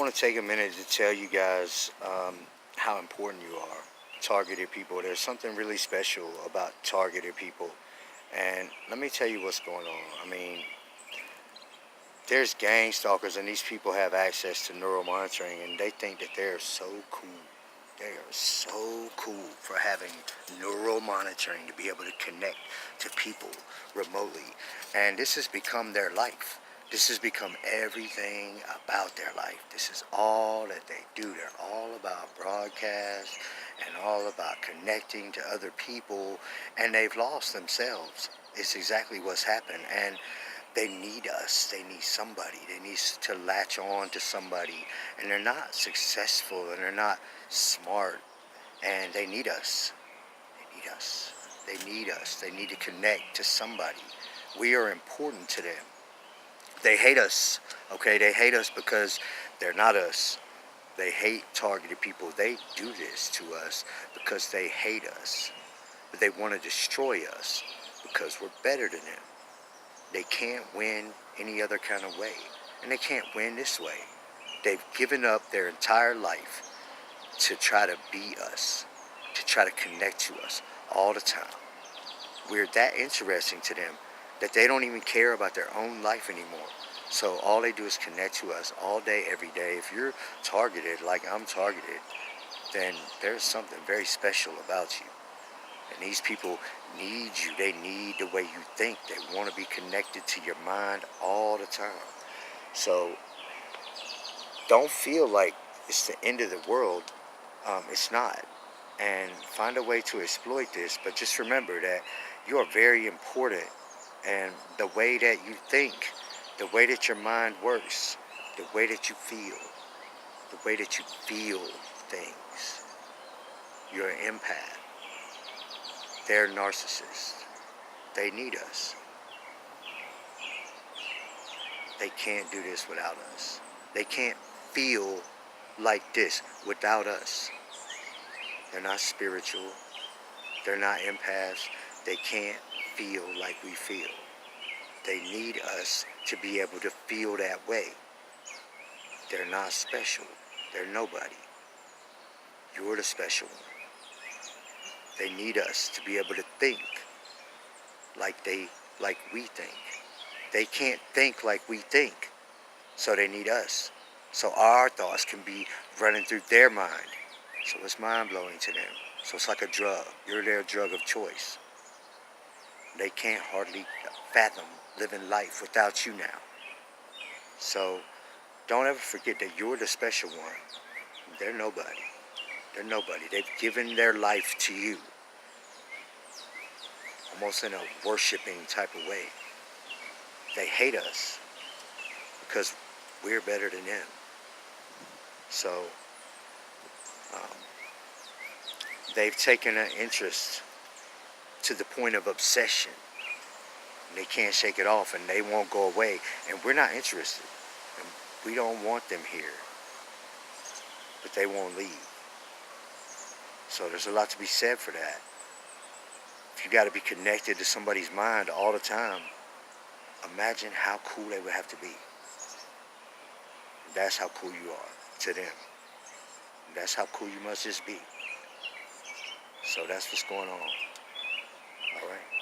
want to take a minute to tell you guys how important you are. Targeted people. There's something really special about targeted people. And let me tell you what's going on. I mean, there's gang stalkers, and these people have access to neural monitoring, and they think that they're so cool. They are so cool for having neural monitoring to be able to connect to people remotely. And this has become their life. This has become everything about their life. This is all that they do. They're all about broadcast and all about connecting to other people. And they've lost themselves. It's exactly what's happened. And they need us. They need somebody. They need to latch on to somebody. And they're not successful and they're not smart. And they need us. They need us. They need us. They need to connect to somebody. We are important to them. They hate us, okay? They hate us because they're not us. They hate targeted people. They do this to us because they hate us. But they want to destroy us because we're better than them. They can't win any other kind of way. And they can't win this way. They've given up their entire life to try to be us, to try to connect to us all the time. We're that interesting to them that they don't even care about their own life anymore. So all they do is connect to us all day, every day. If you're targeted like I'm targeted, then there's something very special about you. And these people need you. They need the way you think. They want to be connected to your mind all the time. So don't feel like it's the end of the world. It's not. And find a way to exploit this. But just remember that you are very important. And the way that you think, the way that your mind works, the way that you feel, the way that you feel things. You're an empath. They're narcissists. They need us. They can't do this without us. They can't feel like this without us. They're not spiritual. They're not empaths. They can't feel like we feel. They need us to be able to feel that way. They're not special. They're nobody. You're the special one. They need us to be able to think like we think. They can't think like we think. So they need us. So our thoughts can be running through their mind. So it's mind-blowing to them. So it's like a drug. You're their drug of choice. They can't hardly fathom living life without you now. So don't ever forget that you're the special one. They're nobody. They're nobody. They've given their life to you. Almost in a worshiping type of way. They hate us because we're better than them. So they've taken an interest to the point of obsession. They can't shake it off and they won't go away. And we're not interested. And we don't want them here. But they won't leave. So there's a lot to be said for that. If you got to be connected to somebody's mind all the time, imagine how cool they would have to be. That's how cool you are to them. That's how cool you must just be. So that's what's going on. All right.